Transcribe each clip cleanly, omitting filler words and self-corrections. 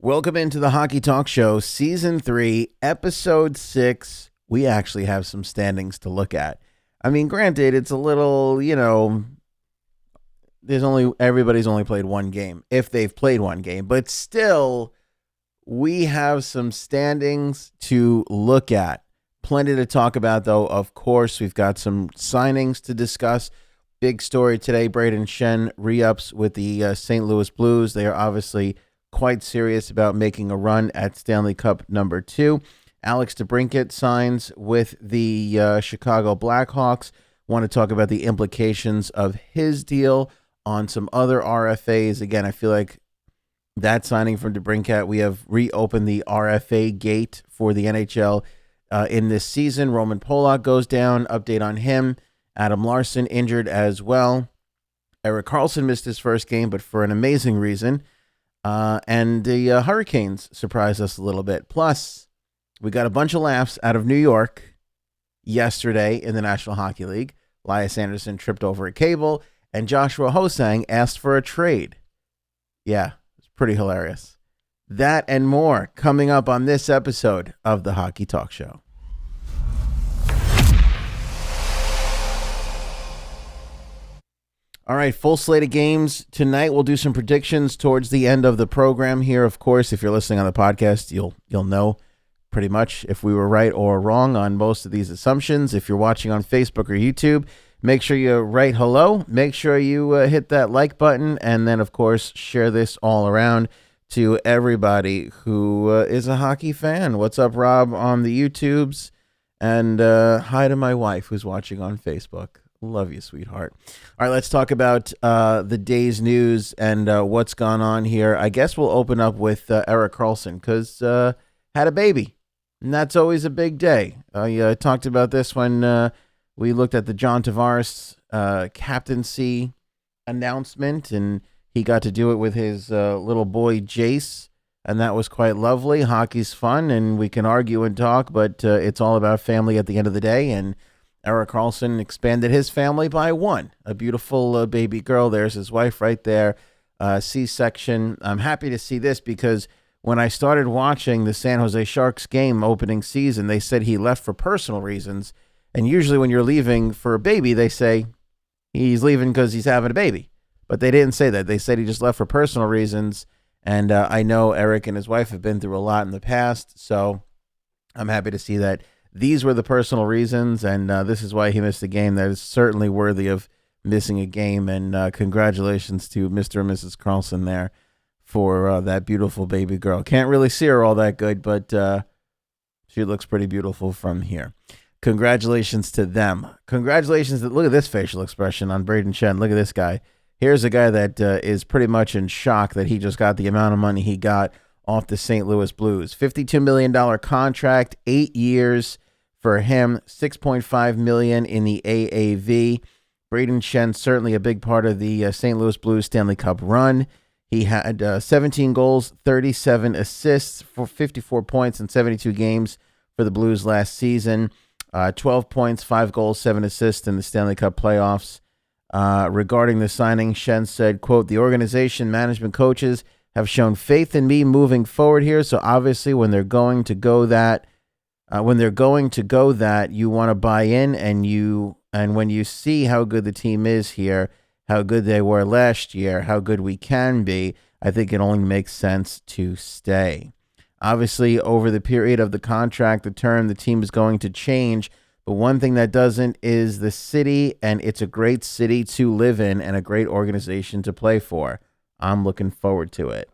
Welcome into the Hockey Talk Show, Season 3, Episode 6. We actually have some standings to look at. I mean, granted, it's a little, everybody's only played one game, if they've played one game, but still, we have some standings to look at. Plenty to talk about, though. Of course, we've got some signings to discuss. Big story today, Brayden Schenn re-ups with the St. Louis Blues. They are obviously quite serious about making a run at Stanley Cup number 2. Alex Debrincat signs with the Chicago Blackhawks. Want to talk about the implications of his deal on some other RFAs. Again, I feel like that signing from Debrincat, we have reopened the RFA gate for the NHL in this season. Roman Polak goes down. Update on him. Adam Larson injured as well. Erik Karlsson missed his first game, but for an amazing reason. And the Hurricanes surprised us a little bit. Plus, we got a bunch of laughs out of New York yesterday in the National Hockey League. Elias Anderson tripped over a cable, and Joshua Hosang asked for a trade. Yeah, it's pretty hilarious. That and more coming up on this episode of the Hockey Talk Show. All right, full slate of games tonight. We'll do some predictions towards the end of the program here. Of course, if you're listening on the podcast, you'll know pretty much if we were right or wrong on most of these assumptions. If you're watching on Facebook or YouTube, make sure you write hello. Make sure you hit that like button, and then, of course, share this all around to everybody who is a hockey fan. What's up, Rob, on the YouTubes? And hi to my wife who's watching on Facebook. Love you, sweetheart. All right, let's talk about the day's news and what's gone on here. I guess we'll open up with Erik Karlsson because had a baby, and that's always a big day. I talked about this when we looked at the John Tavares captaincy announcement, and he got to do it with his little boy, Jace, and that was quite lovely. Hockey's fun, and we can argue and talk, but it's all about family at the end of the day, and Erik Karlsson expanded his family by one. A beautiful baby girl. There's his wife right there. C-section. I'm happy to see this because when I started watching the San Jose Sharks game opening season, they said he left for personal reasons. And usually when you're leaving for a baby, they say he's leaving because he's having a baby. But they didn't say that. They said he just left for personal reasons. And I know Erik and his wife have been through a lot in the past. So I'm happy to see that these were the personal reasons, and this is why he missed a game. That is certainly worthy of missing a game, and congratulations to Mr. and Mrs. Karlsson there for that beautiful baby girl. Can't really see her all that good, but she looks pretty beautiful from here. Congratulations to them. Congratulations. Look at this facial expression on Brayden Schenn. Look at this guy. Here's a guy that is pretty much in shock that he just got the amount of money he got off the St. Louis Blues. $52 million contract, 8 years for him, $6.5 million in the AAV. Brayden Schenn, certainly a big part of the St. Louis Blues Stanley Cup run. He had 17 goals, 37 assists for 54 points in 72 games for the Blues last season. 12 points, 5 goals, 7 assists in the Stanley Cup playoffs. Regarding the signing, Schenn said, quote, "The organization, management, coaches have shown faith in me moving forward here. So obviously when they're going to go that, you want to buy in, and when you see how good the team is here, how good they were last year, how good we can be, I think it only makes sense to stay. Obviously, over the period of the contract, the term, the team is going to change. But one thing that doesn't is the city, and it's a great city to live in and a great organization to play for. I'm looking forward to it."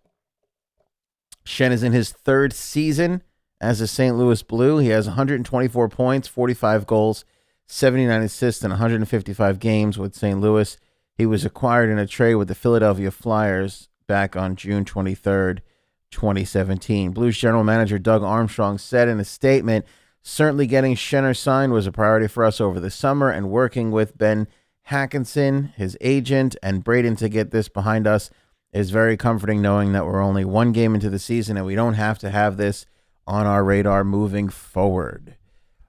Schenn is in his third season as a St. Louis Blue. He has 124 points, 45 goals, 79 assists in 155 games with St. Louis. He was acquired in a trade with the Philadelphia Flyers back on June 23rd, 2017. Blues general manager Doug Armstrong said in a statement, "Certainly getting Schenn signed was a priority for us over the summer, and working with Ben Hackinson, his agent, and Brayden to get this behind us is very comforting, knowing that we're only one game into the season and we don't have to have this on our radar moving forward."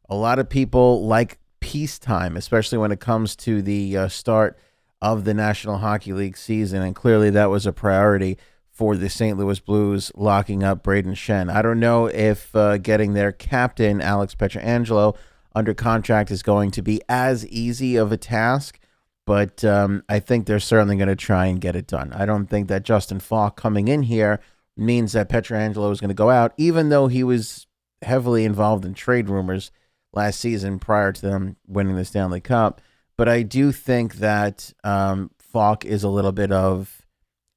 A lot of people like peacetime, especially when it comes to the start of the National Hockey League season, and clearly that was a priority for the St. Louis Blues locking up Brayden Schenn. I don't know if getting their captain, Alex Pietrangelo, under contract is going to be as easy of a task, but I think they're certainly going to try and get it done. I don't think that Justin Falk coming in here means that Pietrangelo is going to go out, even though he was heavily involved in trade rumors last season prior to them winning the Stanley Cup. But I do think that Falk is a little bit of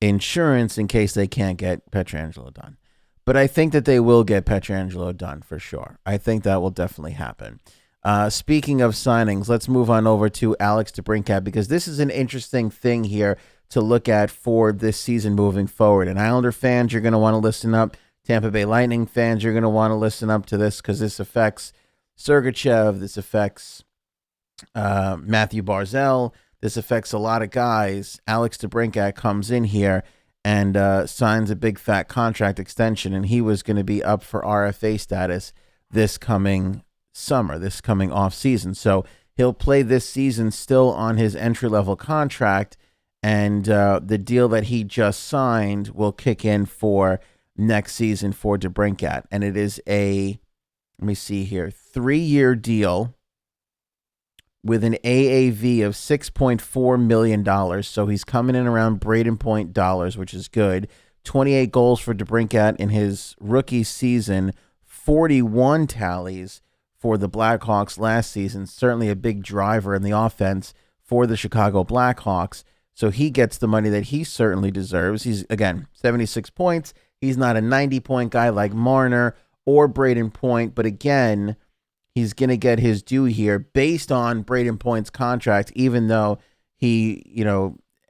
insurance in case they can't get Pietrangelo done. But I think that they will get Pietrangelo done for sure. I think that will definitely happen. Speaking of signings, let's move on over to Alex Debrincat, because this is an interesting thing here to look at for this season moving forward. And Islander fans, you're going to want to listen up. Tampa Bay Lightning fans, you're going to want to listen up to this, because this affects Sergachev. This affects Matthew Barzal. This affects a lot of guys. Alex Debrincat comes in here and signs a big fat contract extension, and he was going to be up for RFA status this coming summer, this coming off season. So he'll play this season still on his entry-level contract, and the deal that he just signed will kick in for next season for Debrincat. And it is a, let me see here, 3-year deal with an AAV of $6.4 million. So he's coming in around Brayden Point dollars, which is good. 28 goals for Debrincat in his rookie season, 41 tallies for the Blackhawks last season. Certainly a big driver in the offense for the Chicago Blackhawks. So he gets the money that he certainly deserves. He's, again, 76 points. He's not a 90-point guy like Marner or Brayden Point, but again, he's going to get his due here based on Brayden Point's contract, even though he,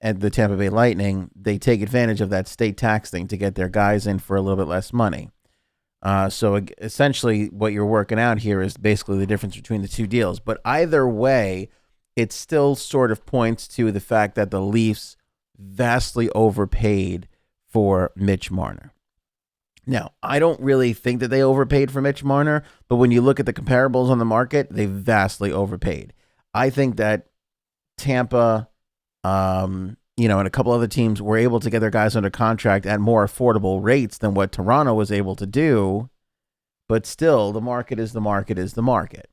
at the Tampa Bay Lightning, they take advantage of that state tax thing to get their guys in for a little bit less money. So essentially what you're working out here is basically the difference between the two deals. But either way, it still sort of points to the fact that the Leafs vastly overpaid for Mitch Marner. Now, I don't really think that they overpaid for Mitch Marner, but when you look at the comparables on the market, they vastly overpaid. I think that Tampa, and a couple other teams were able to get their guys under contract at more affordable rates than what Toronto was able to do. But still, the market is the market is the market.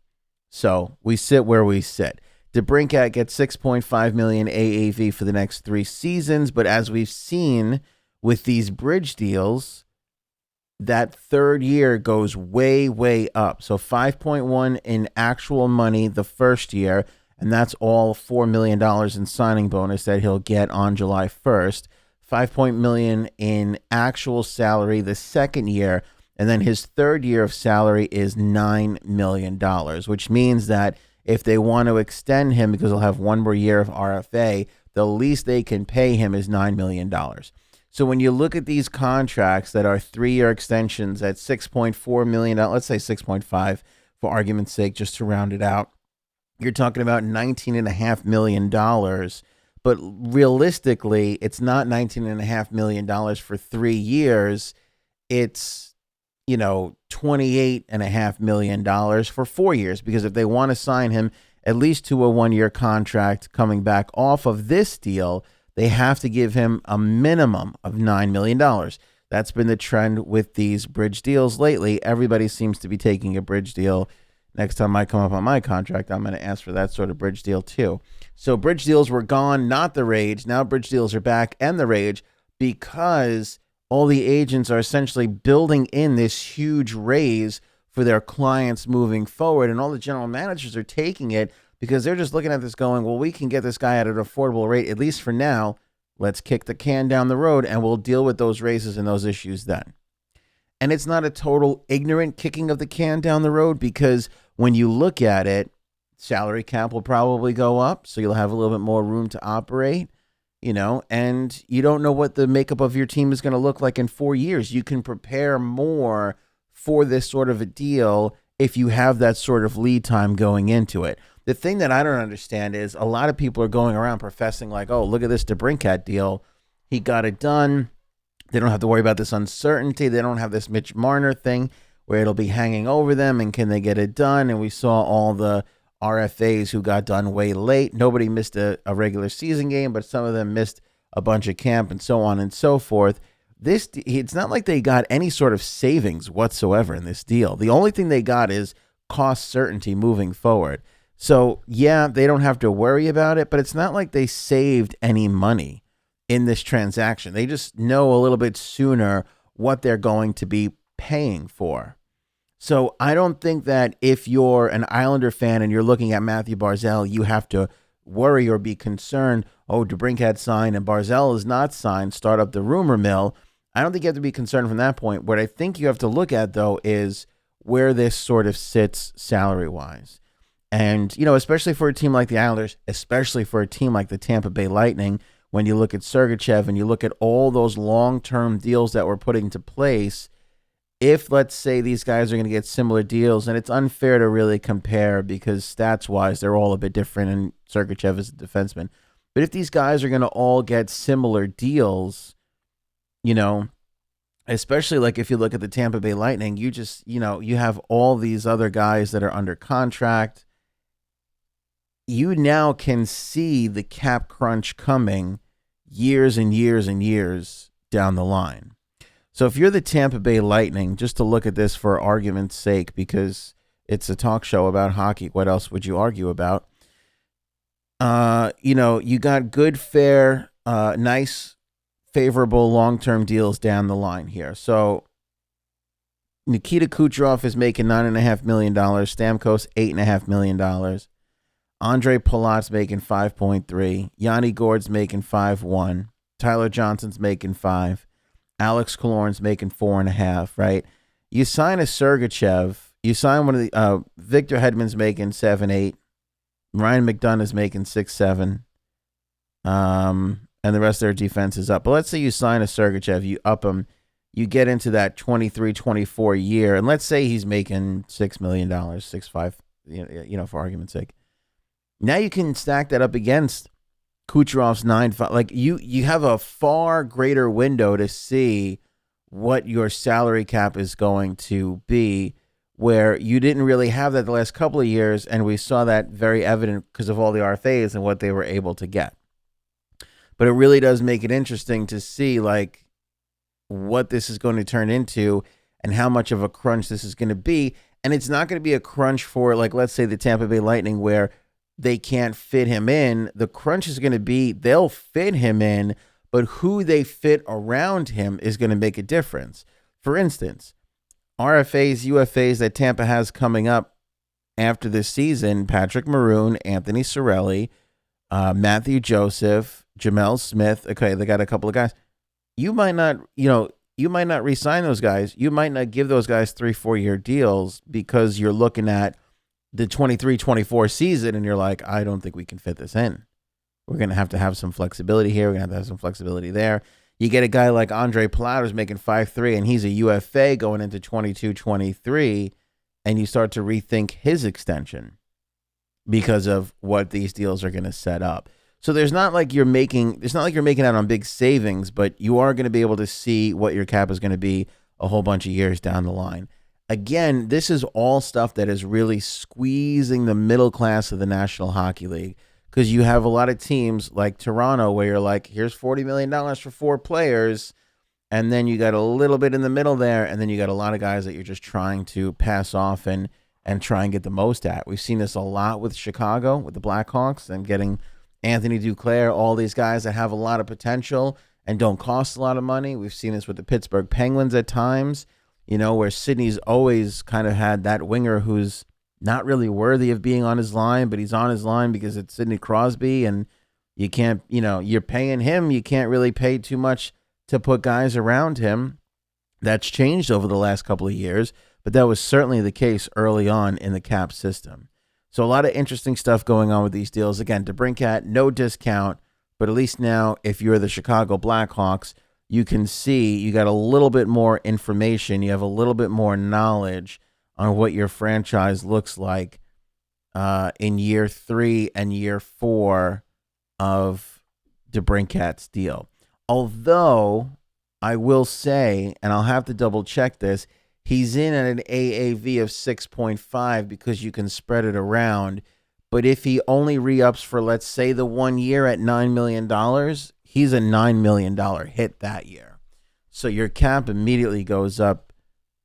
So we sit where we sit. Debrincat gets $6.5 million AAV for the next 3 seasons. But as we've seen with these bridge deals, that third year goes way, way up. So 5.1 in actual money the first year, and that's all $4 million in signing bonus that he'll get on July 1st. $5 million in actual salary the second year, and then his third year of salary is $9 million, which means that if they want to extend him because he'll have one more year of RFA, the least they can pay him is $9 million. So when you look at these contracts that are 3-year extensions at $6.4 million, let's say 6.5 for argument's sake, just to round it out, you're talking about $19.5 million. But realistically, it's not $19.5 million for 3 years. It's, $28.5 million for 4 years, because if they want to sign him at least to a 1-year contract coming back off of this deal, they have to give him a minimum of $9 million. That's been the trend with these bridge deals lately. Everybody seems to be taking a bridge deal. Next time I come up on my contract, I'm going to ask for that sort of bridge deal too. So bridge deals were gone, not the rage. Now bridge deals are back and the rage, because all the agents are essentially building in this huge raise for their clients moving forward. And all the general managers are taking it because they're just looking at this going, well, we can get this guy at an affordable rate, at least for now. Let's kick the can down the road, and we'll deal with those raises and those issues then. And it's not a total ignorant kicking of the can down the road, because when you look at it, salary cap will probably go up, so you'll have a little bit more room to operate, and you don't know what the makeup of your team is going to look like in 4 years. You can prepare more for this sort of a deal if you have that sort of lead time going into it. The thing that I don't understand is a lot of people are going around professing like, oh, look at this Debrincat deal. He got it done. They don't have to worry about this uncertainty. They don't have this Mitch Marner thing where it'll be hanging over them, and can they get it done? And we saw all the RFAs who got done way late. Nobody missed a regular season game, but some of them missed a bunch of camp and so on and so forth. it's not like they got any sort of savings whatsoever in this deal. The only thing they got is cost certainty moving forward. So, yeah, they don't have to worry about it, but it's not like they saved any money in this transaction. They just know a little bit sooner what they're going to be paying for. So I don't think that if you're an Islander fan and you're looking at Matthew Barzal, you have to worry or be concerned, oh, Debrincat signed and Barzal is not signed, start up the rumor mill. I don't think you have to be concerned from that point. What I think you have to look at, though, is where this sort of sits salary-wise. And, especially for a team like the Islanders, especially for a team like the Tampa Bay Lightning, when you look at Sergachev and you look at all those long-term deals that were put into place, if, let's say, these guys are going to get similar deals, and it's unfair to really compare because stats-wise, they're all a bit different, and Sergachev is a defenseman. But if these guys are going to all get similar deals, especially like if you look at the Tampa Bay Lightning, you just, you have all these other guys that are under contract. You now can see the cap crunch coming years and years and years down the line. So if you're the Tampa Bay Lightning, just to look at this for argument's sake, because it's a talk show about hockey, what else would you argue about? You got good, fair, nice, favorable long-term deals down the line here. So Nikita Kucherov is making $9.5 million. Stamkos, $8.5 million. Andre Palat's making 5.3. Yanni Gord's making 5.1. Tyler Johnson's making 5. Alex Killorn's making 4.5, right? You sign a Sergachev. You sign one of the Victor Hedman's making 7.8. Ryan McDonough is making 6.7. And the rest of their defense is up. But let's say you sign a Sergachev, you up him, you get into that 23-24 year, and let's say he's making $6 million, 6.5, for argument's sake. Now you can stack that up against Kucherov's 9.5. Like you have a far greater window to see what your salary cap is going to be, where you didn't really have that the last couple of years, and we saw that very evident because of all the RFAs and what they were able to get. But it really does make it interesting to see like what this is going to turn into and how much of a crunch this is going to be. And it's not going to be a crunch for, like, let's say the Tampa Bay Lightning where they can't fit him in. The crunch is going to be they'll fit him in, but who they fit around him is going to make a difference. For instance, RFAs, UFAs that Tampa has coming up after this season, Patrick Maroon, Anthony Cirelli, Matthew Joseph, Jamel Smith. Okay, they got a couple of guys. You might not re-sign those guys. You might not give those guys 3-4 year deals because you're looking at the 23-24 season and you're like, I don't think we can fit this in. We're going to have some flexibility here. We're going to have some flexibility there. You get a guy like Andre Palat who's making 5.3 and he's a UFA going into 22-23, and you start to rethink his extension because of what these deals are going to set up. So it's not like you're making out on big savings, but you are going to be able to see what your cap is going to be a whole bunch of years down the line. Again, this is all stuff that is really squeezing the middle class of the National Hockey League, because you have a lot of teams like Toronto where you're like, here's $40 million for 4 players, and then you got a little bit in the middle there, and then you got a lot of guys that you're just trying to pass off and try and get the most at. We've seen this a lot with Chicago, with the Blackhawks, and getting Anthony Duclair, all these guys that have a lot of potential and don't cost a lot of money. We've seen this with the Pittsburgh Penguins at times, where Sidney's always kind of had that winger who's not really worthy of being on his line, but he's on his line because it's Sidney Crosby, and you can't, you're paying him. You can't really pay too much to put guys around him. That's changed over the last couple of years, but that was certainly the case early on in the cap system. So a lot of interesting stuff going on with these deals. Again, Debrincat, no discount, but at least now if you're the Chicago Blackhawks, you can see you got a little bit more information. You have a little bit more knowledge on what your franchise looks like in year 3 and year 4 of Debrincat's deal. Although I will say, and I'll have to double check this, he's in at an AAV of 6.5 because you can spread it around. But if he only re-ups for, let's say, the 1 year at $9 million, he's a $9 million hit that year. So your cap immediately goes up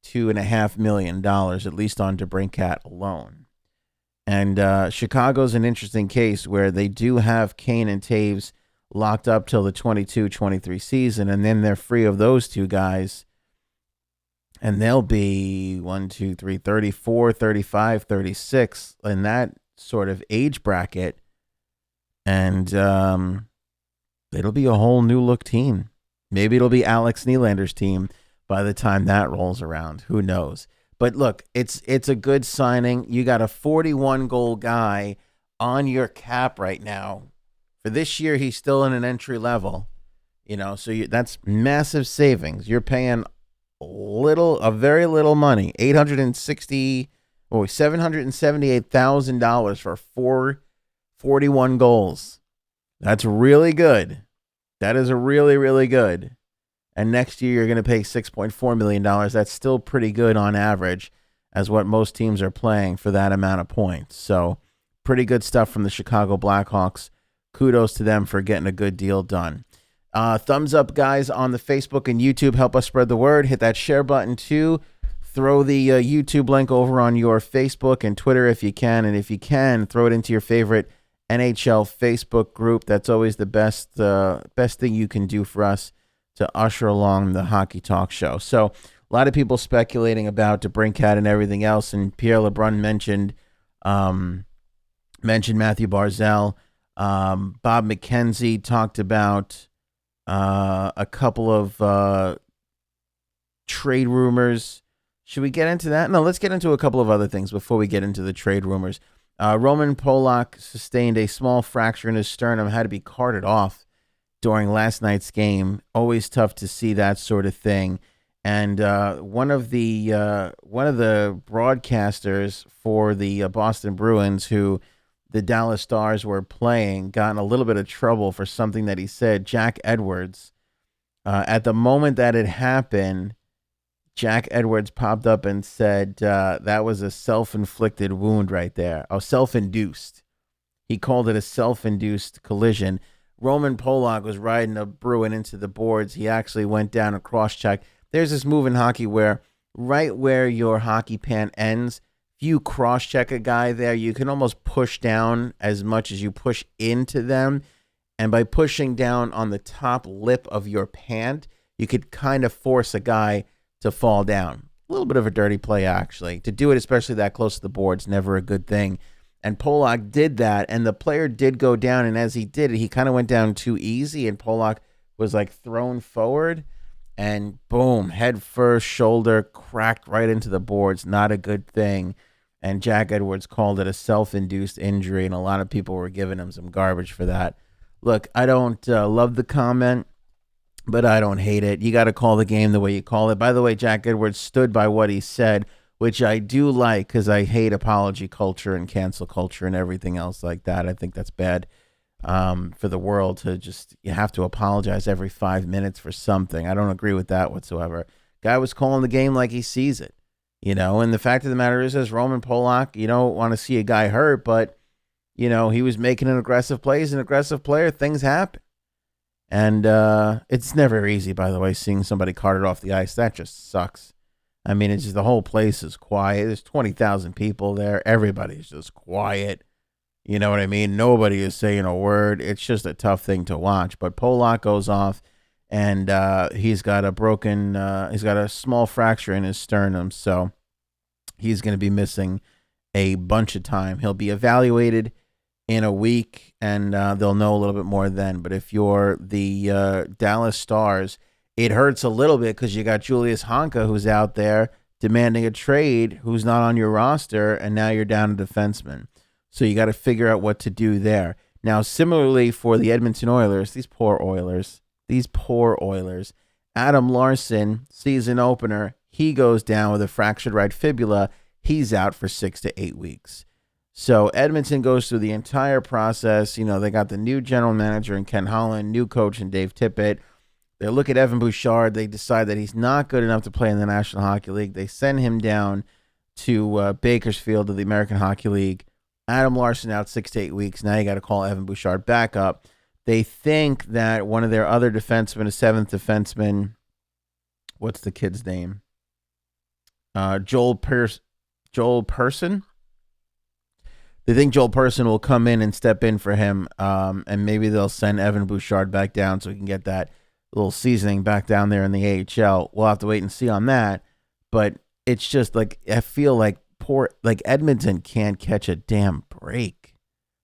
$2.5 million, at least on Debrincat alone. And Chicago's an interesting case where they do have Kane and Taves locked up till the 22-23 season, and then they're free of those two guys. And they'll be 34, 35, 36 in that sort of age bracket. And it'll be a whole new look team. Maybe it'll be Alex Nylander's team by the time that rolls around. Who knows? But look, it's a good signing. You got a 41-goal guy on your cap right now. For this year, he's still in an entry level. So that's massive savings. You're paying very little money, $778,000 for 41 goals. That's really good. That is a really, really good. And next year, you're going to pay $6.4 million. That's still pretty good on average as what most teams are playing for that amount of points. So pretty good stuff from the Chicago Blackhawks. Kudos to them for getting a good deal done. Thumbs up, guys, on the Facebook and YouTube. Help us spread the word. Hit that share button, too. Throw the YouTube link over on your Facebook and Twitter if you can. And if you can, throw it into your favorite NHL Facebook group. That's always the best thing you can do for us to usher along the Hockey Talk Show. So a lot of people speculating about Debrincat and everything else, and Pierre LeBrun mentioned Matthew Barzal. Bob McKenzie talked about a couple of trade rumors. Should we get into that? No, let's get into a couple of other things before we get into the trade rumors. Roman Polak sustained a small fracture in his sternum, had to be carted off during last night's game. Always tough to see that sort of thing. And one of the broadcasters for the Boston Bruins, who the Dallas Stars were playing, got in a little bit of trouble for something that he said. Jack Edwards, at the moment that it happened, Jack Edwards popped up and said that was a self-inflicted wound right there. Oh, self-induced. He called it a self-induced collision. Roman Polak was riding a Bruin into the boards. He actually went down and cross-checked. There's this move in hockey where right where your hockey pant ends, if you cross-check a guy there, you can almost push down as much as you push into them. And by pushing down on the top lip of your pant, you could kind of force a guy to fall down. A little bit of a dirty play, actually. To do it, especially that close to the boards, never a good thing. And Polak did that, and the player did go down, and as he did it, he kind of went down too easy, and Polak was like thrown forward, and boom, head first, shoulder cracked right into the boards. Not a good thing. And Jack Edwards called it a self-induced injury, and a lot of people were giving him some garbage for that. Look, I don't love the comment, but I don't hate it. You got to call the game the way you call it. By the way, Jack Edwards stood by what he said, which I do like because I hate apology culture and cancel culture and everything else like that. I think that's bad for the world to just, you have to apologize every 5 minutes for something. I don't agree with that whatsoever. Guy was calling the game like he sees it, and the fact of the matter is, as Roman Polak, you don't want to see a guy hurt, but, he was making an aggressive play. He's an aggressive player. Things happen. And it's never easy, by the way, seeing somebody carted off the ice. That just sucks. I mean, it's just the whole place is quiet. There's 20,000 people there. Everybody's just quiet. You know what I mean? Nobody is saying a word. It's just a tough thing to watch. But Polak goes off, and he's got a small fracture in his sternum, so he's going to be missing a bunch of time. He'll be evaluated in a week, and they'll know a little bit more then. But if you're the Dallas Stars, it hurts a little bit because you got Julius Honka, who's out there demanding a trade, who's not on your roster, and now you're down a defenseman. So you got to figure out what to do there. Now, similarly for the Edmonton Oilers, these poor Oilers, Adam Larson, season opener, he goes down with a fractured right fibula. He's out for 6 to 8 weeks. So Edmonton goes through the entire process. They got the new general manager in Ken Holland, new coach in Dave Tippett. They look at Evan Bouchard. They decide that he's not good enough to play in the National Hockey League. They send him down to Bakersfield to the American Hockey League. Adam Larson out 6 to 8 weeks. Now you got to call Evan Bouchard back up. They think that one of their other defensemen, a seventh defenseman, what's the kid's name? Joel Person. They think Joel Person will come in and step in for him, and maybe they'll send Evan Bouchard back down so he can get that little seasoning back down there in the AHL. We'll have to wait and see on that. But it's just like I feel like Edmonton can't catch a damn break.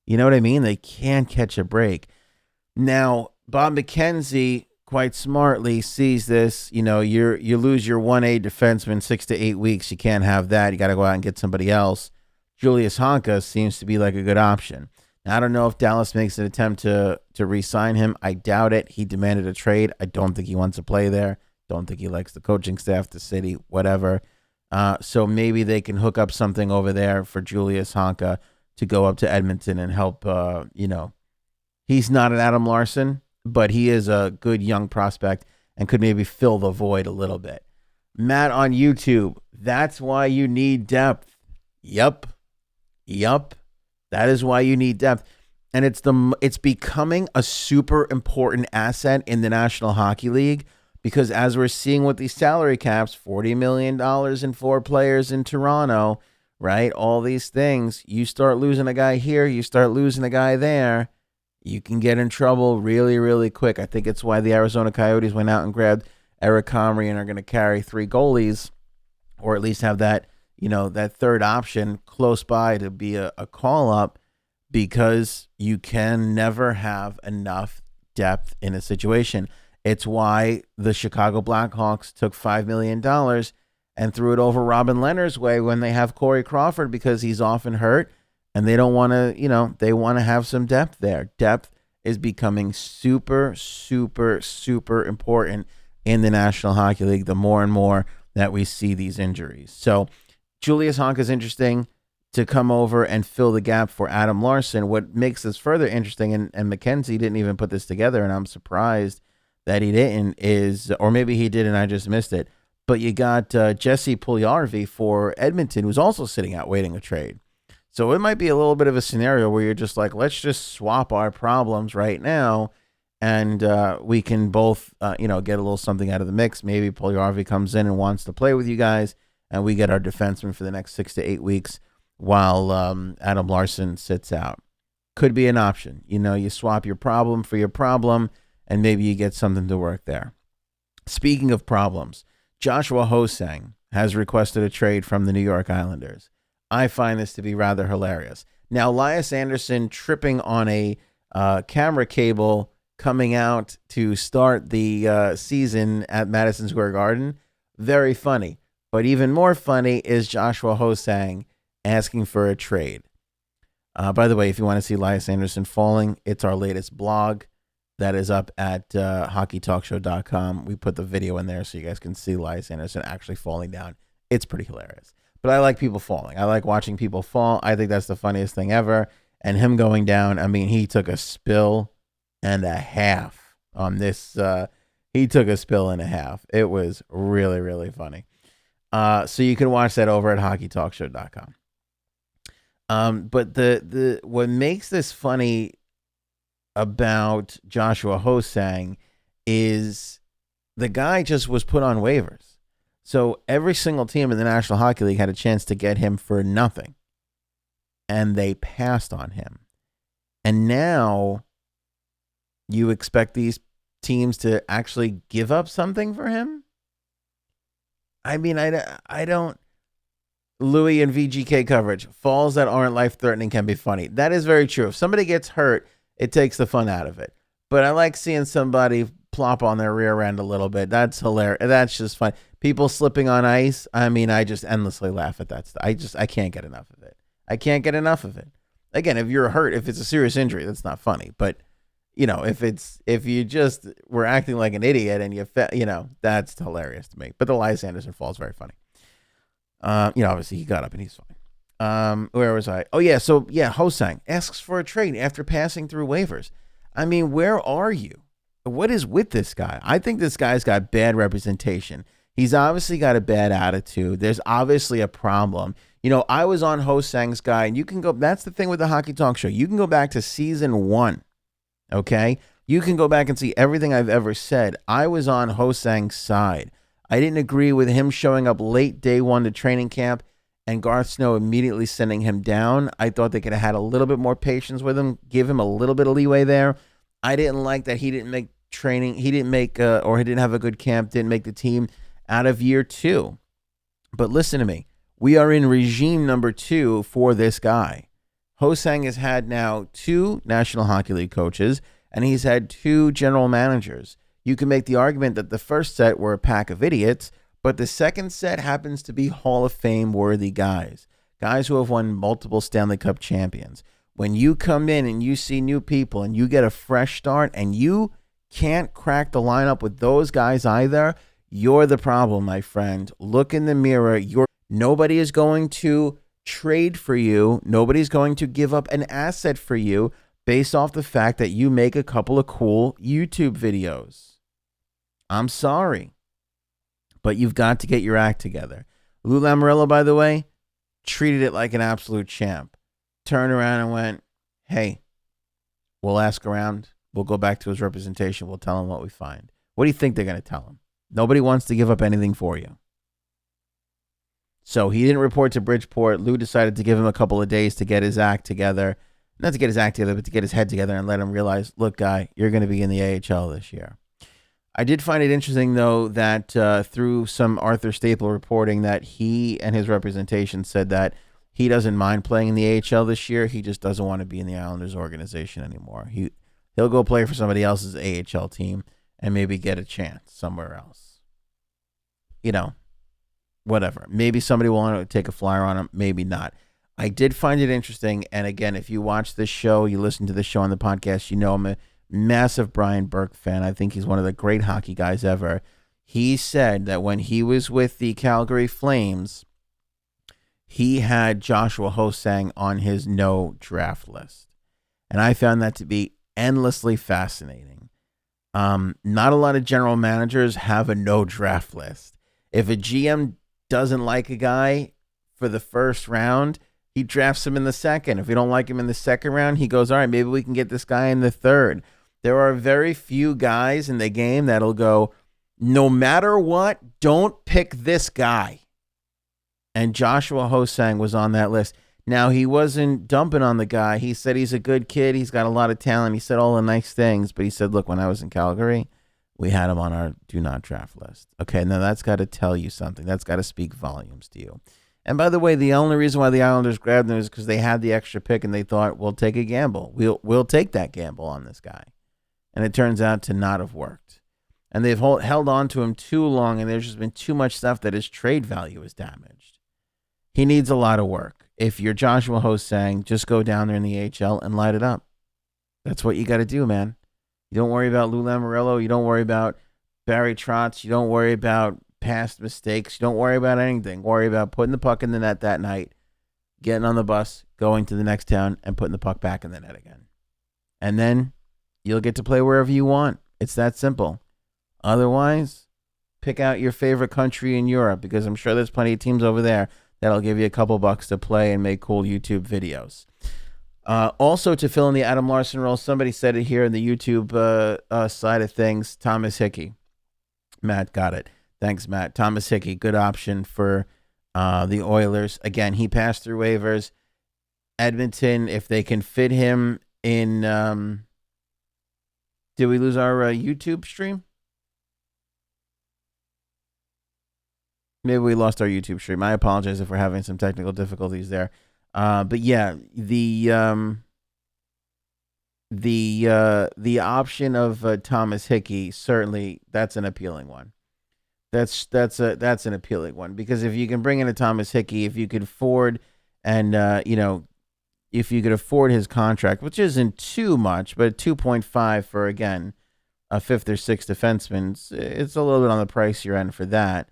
You know what I mean? They can't catch a break. Now, Bob McKenzie quite smartly sees this. You know, you lose your 1A defenseman 6 to 8 weeks. You can't have that. You got to go out and get somebody else. Julius Honka seems to be like a good option. Now, I don't know if Dallas makes an attempt to re-sign him. I doubt it. He demanded a trade. I don't think he wants to play there. Don't think he likes the coaching staff, the city, whatever. So maybe they can hook up something over there for Julius Honka to go up to Edmonton and help. He's not an Adam Larson, but he is a good young prospect and could maybe fill the void a little bit. Matt on YouTube, that's why you need depth. Yup. That is why you need depth. And it's becoming a super important asset in the National Hockey League because as we're seeing with these salary caps, $40 million in 4 players in Toronto, right? All these things, you start losing a guy here, you start losing a guy there, you can get in trouble really, really quick. I think it's why the Arizona Coyotes went out and grabbed Eric Comrie and are going to carry 3 goalies, or at least have that, that third option close by to be a call up, because you can never have enough depth in a situation. It's why the Chicago Blackhawks took $5 million and threw it over Robin Leonard's way when they have Corey Crawford, because he's often hurt and they don't want to, they want to have some depth there. Depth is becoming super, super, super important in the National Hockey League the more and more that we see these injuries. So Julius Honka is interesting to come over and fill the gap for Adam Larson. What makes this further interesting, and McKenzie didn't even put this together, and I'm surprised that he didn't, is, or maybe he did and I just missed it, but you got Jesse Puljujarvi for Edmonton, who's also sitting out waiting a trade. So it might be a little bit of a scenario where you're just like, let's just swap our problems right now, and we can both, get a little something out of the mix. Maybe Puljujarvi comes in and wants to play with you guys, and we get our defenseman for the next 6 to 8 weeks while Adam Larson sits out. Could be an option. You swap your problem for your problem, and maybe you get something to work there. Speaking of problems, Joshua Ho-Sang has requested a trade from the New York Islanders. I find this to be rather hilarious. Now, Elias Anderson tripping on a camera cable coming out to start the season at Madison Square Garden, very funny. But even more funny is Joshua Ho-Sang asking for a trade. By the way, if you want to see Elias Anderson falling, it's our latest blog that is up at hockeytalkshow.com. We put the video in there so you guys can see Elias Anderson actually falling down. It's pretty hilarious. But I like people falling. I like watching people fall. I think that's the funniest thing ever. And him going down, I mean, he took a spill and a half on this. He took a spill and a half. It was really, really funny. So you can watch that over at hockeytalkshow.com. But the what makes this funny about Joshua Ho-Sang is the guy just was put on waivers. So every single team in the National Hockey League had a chance to get him for nothing, and they passed on him. And now you expect these teams to actually give up something for him? I mean, I don't. Louis and VGK coverage. Falls that aren't life-threatening can be funny. That is very true. If somebody gets hurt, it takes the fun out of it. But I like seeing somebody plop on their rear end a little bit. That's hilarious. That's just fun. People slipping on ice. I mean, I just endlessly laugh at that stuff. I can't get enough of it. I can't get enough of it. Again, if you're hurt, if it's a serious injury, that's not funny. But if you just were acting like an idiot and that's hilarious to me. But the Elias Anderson fall is very funny. Obviously he got up and he's fine. Where was I? Oh yeah. So yeah, Ho-Sang asks for a trade after passing through waivers. I mean, where are you? What is with this guy? I think this guy's got bad representation. He's obviously got a bad attitude. There's obviously a problem. I was on Ho-Sang's guy, and you can go, that's the thing with the Hockey Talk Show. You can go back to season 1. Okay. You can go back and see everything I've ever said. I was on Ho-Sang's side. I didn't agree with him showing up late day one to training camp and Garth Snow immediately sending him down. I thought they could have had a little bit more patience with him, give him a little bit of leeway there. I didn't like that he didn't make training, he didn't make, or he didn't have a good camp, didn't make the team out of year 2. But listen to me. We are in regime number 2 for this guy. Ho-Sang has had now 2 National Hockey League coaches, and he's had 2 general managers. You can make the argument that the first set were a pack of idiots, but the second set happens to be Hall of Fame worthy guys who have won multiple Stanley Cup champions. When you come in and you see new people and you get a fresh start and you can't crack the lineup with those guys either, you're the problem, my friend. Look in the mirror. Nobody is going to trade for you. Nobody's going to give up an asset for you based off the fact that you make a couple of cool YouTube videos. I'm sorry, but you've got to get your act together. Lou Lamoriello, by the way, treated it like an absolute champ. Turned around and went, hey, we'll ask around. We'll go back to his representation. We'll tell him what we find. What do you think they're going to tell him? Nobody wants to give up anything for you. So he didn't report to Bridgeport. Lou decided to give him a couple of days to get his act together. Not to get his act together, but to get his head together and let him realize, look, guy, you're going to be in the AHL this year. I did find it interesting, though, that through some Arthur Staple reporting that he and his representation said that he doesn't mind playing in the AHL this year. He just doesn't want to be in the Islanders organization anymore. He'll go play for somebody else's AHL team and maybe get a chance somewhere else. You know, whatever. Maybe somebody will want to take a flyer on him. Maybe not. I did find it interesting. And again, if you watch this show, you listen to the show on the podcast, you know I'm a massive Brian Burke fan. I think he's one of the great hockey guys ever. He said that when he was with the Calgary Flames, he had Joshua Ho-Sang on his no draft list. And I found that to be endlessly fascinating. Not a lot of general managers have a no draft list. If a GM doesn't like a guy for the first round, he drafts him in the second. If we don't like him in the second round, he goes, all right, maybe we can get this guy in the third. There are very few guys in the game that'll go, no matter what, don't pick this guy. And Joshua Ho-Sang was on that list. Now, he wasn't dumping on the guy. He said he's a good kid. He's got a lot of talent. He said all the nice things. But he said, look, when I was in Calgary, we had him on our do not draft list. Okay, now that's got to tell you something. That's got to speak volumes to you. And by the way, the only reason why the Islanders grabbed him is because they had the extra pick and they thought, we'll take a gamble. We'll take that gamble on this guy. And it turns out to not have worked. And they've held on to him too long, and there's just been too much stuff that his trade value is damaged. He needs a lot of work. If you're Joshua Ho-Sang, just go down there in the AHL and light it up. That's what you got to do, man. You don't worry about Lou Lamoriello. You don't worry about Barry Trotz. You don't worry about past mistakes. You don't worry about anything. Worry about putting the puck in the net that night, getting on the bus, going to the next town, and putting the puck back in the net again. And then you'll get to play wherever you want. It's that simple. Otherwise, pick out your favorite country in Europe, because I'm sure there's plenty of teams over there that'll give you a couple bucks to play and make cool YouTube videos. Also, to fill in the Adam Larson role, somebody said it here in the YouTube side of things, Thomas Hickey. Matt got it. Thanks, Matt. Thomas Hickey, good option for the Oilers. Again, he passed through waivers. Edmonton, if they can fit him in... did we lose our YouTube stream? Maybe we lost our YouTube stream. I apologize if we're having some technical difficulties there. But yeah, the option of Thomas Hickey, certainly that's an appealing one. That's an appealing one, because if you can bring in a Thomas Hickey, if you could afford and if you could afford his contract, which isn't too much, but 2.5 for, again, a fifth or sixth defenseman, it's a little bit on the pricier end for that.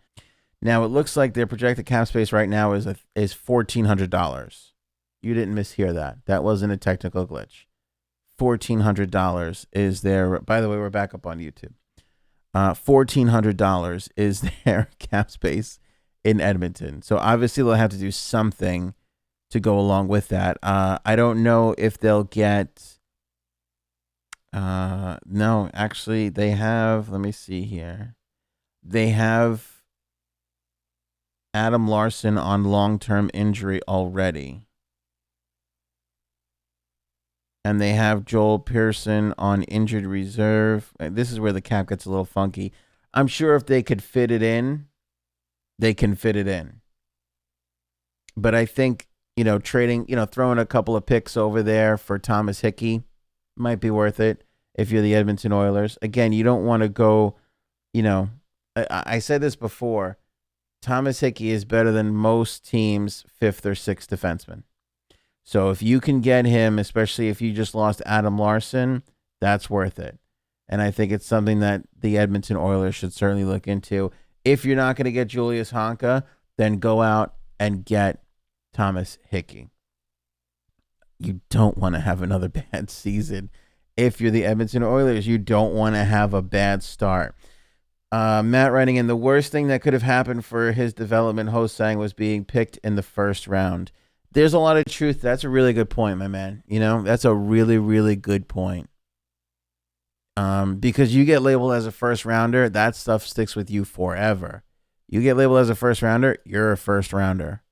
Now, it looks like their projected cap space right now is $1,400. You didn't mishear that. That wasn't a technical glitch. $1,400 is their... By the way, we're back up on YouTube. $1,400 is their cap space in Edmonton. So, obviously, they'll have to do something to go along with that. I don't know if they'll get... no, actually, they have... Let me see here. They have Adam Larson on long-term injury already. And they have Joel Pearson on injured reserve. This is where the cap gets a little funky. I'm sure if they could fit it in, they can fit it in. But I think, trading, throwing a couple of picks over there for Thomas Hickey might be worth it if you're the Edmonton Oilers. Again, you don't want to go, I said this before. Thomas Hickey is better than most teams' fifth or sixth defenseman. So if you can get him, especially if you just lost Adam Larson, that's worth it. And I think it's something that the Edmonton Oilers should certainly look into. If you're not going to get Julius Honka, then go out and get Thomas Hickey. You don't want to have another bad season. If you're the Edmonton Oilers, you don't want to have a bad start. Matt writing in, the worst thing that could have happened for his development, Ho-Sang, was being picked in the first round. There's a lot of truth. That's a really good point, my man. That's a really, really good point. Because you get labeled as a first rounder, that stuff sticks with you forever. You get labeled as a first rounder, you're a first rounder.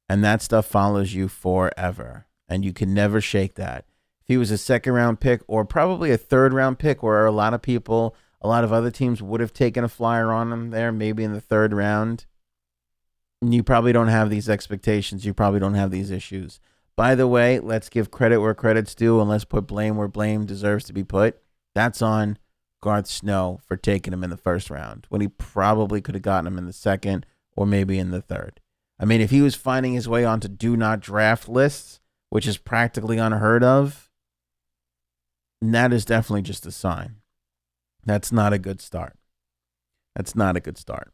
And that stuff follows you forever. And you can never shake that. If he was a second round pick or probably a third round pick where a lot of other teams would have taken a flyer on him there, maybe in the third round, you probably don't have these expectations. You probably don't have these issues. By the way, let's give credit where credit's due and let's put blame where blame deserves to be put. That's on Garth Snow for taking him in the first round when he probably could have gotten him in the second or maybe in the third. I mean, if he was finding his way onto do not draft lists, which is practically unheard of, that is definitely just a sign. That's not a good start. That's not a good start.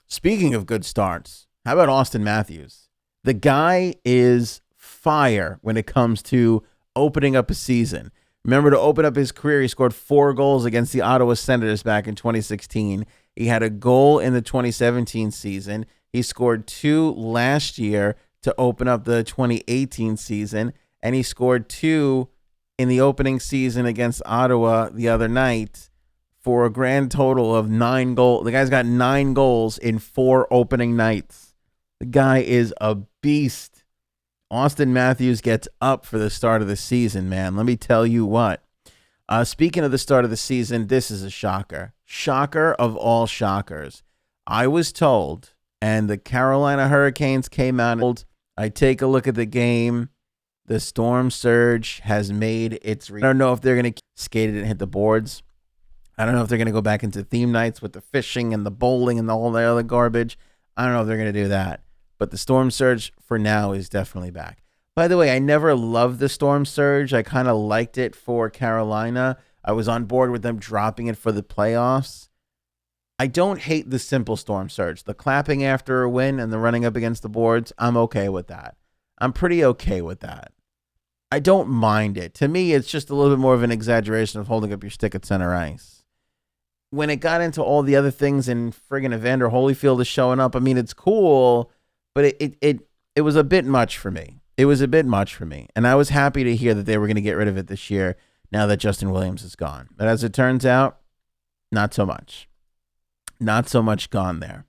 Speaking of good starts, how about Austin Matthews? The guy is fire when it comes to opening up a season. Remember, to open up his career, he scored 4 goals against the Ottawa Senators back in 2016. He had a goal in the 2017 season. He scored 2 last year to open up the 2018 season, and he scored 2 in the opening season against Ottawa the other night for a grand total of 9 goals. The guy's got 9 goals in 4 opening nights. The guy is a beast. Austin Matthews gets up for the start of the season, man. Let me tell you what. Speaking of the start of the season, this is a shocker. Shocker of all shockers. I was told, and the Carolina Hurricanes came out and told, I take a look at the game. The storm surge has made its... I don't know if they're going to skate it and hit the boards. I don't know if they're going to go back into theme nights with the fishing and the bowling and all the other garbage. I don't know if they're going to do that. But the storm surge for now is definitely back. By the way, I never loved the storm surge. I kind of liked it for Carolina. I was on board with them dropping it for the playoffs. I don't hate the simple storm surge. The clapping after a win and the running up against the boards, I'm okay with that. I'm pretty okay with that. I don't mind it. To me, it's just a little bit more of an exaggeration of holding up your stick at center ice. When it got into all the other things and friggin' Evander Holyfield is showing up, I mean, it's cool, but it was a bit much for me. It was a bit much for me. And I was happy to hear that they were going to get rid of it this year now that Justin Williams is gone. But as it turns out, not so much. Not so much gone there.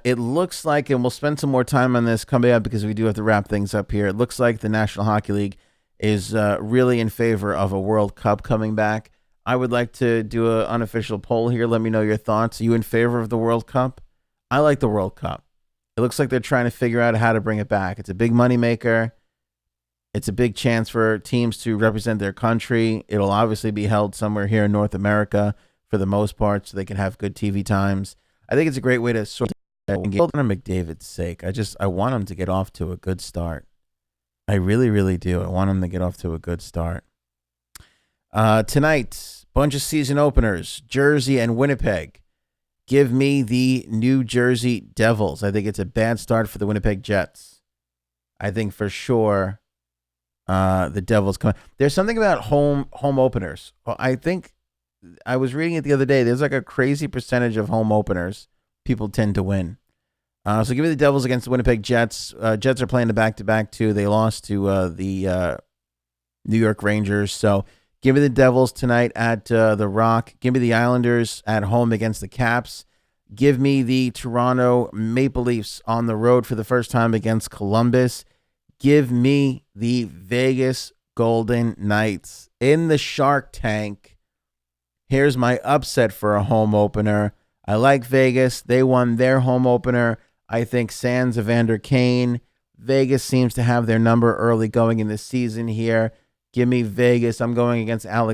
It looks like, and we'll spend some more time on this coming up because we do have to wrap things up here. It looks like the National Hockey League is really in favor of a World Cup coming back. I would like to do an unofficial poll here. Let me know your thoughts. Are you in favor of the World Cup? I like the World Cup. It looks like they're trying to figure out how to bring it back. It's a big moneymaker. It's a big chance for teams to represent their country. It'll obviously be held somewhere here in North America for the most part, so they can have good TV times. I think it's a great way to sort of engage on McDavid's sake. I want him to get off to a good start. I really, really do. I want him to get off to a good start. Tonight, bunch of season openers, Jersey and Winnipeg. Give me the New Jersey Devils. I think it's a bad start for the Winnipeg Jets. I think for sure the Devils come. There's something about home openers. I think I was reading it the other day. There's like a crazy percentage of home openers people tend to win. So give me the Devils against the Winnipeg Jets. Jets are playing the back-to-back too. They lost to the New York Rangers. So give me the Devils tonight at the Rock. Give me the Islanders at home against the Caps. Give me the Toronto Maple Leafs on the road for the first time against Columbus. Give me the Vegas Golden Knights in the Shark Tank. Here's my upset for a home opener. I like Vegas. They won their home opener. I think sans Evander Kane. Vegas seems to have their number early going in the season here. Give me Vegas. I'm going against Alex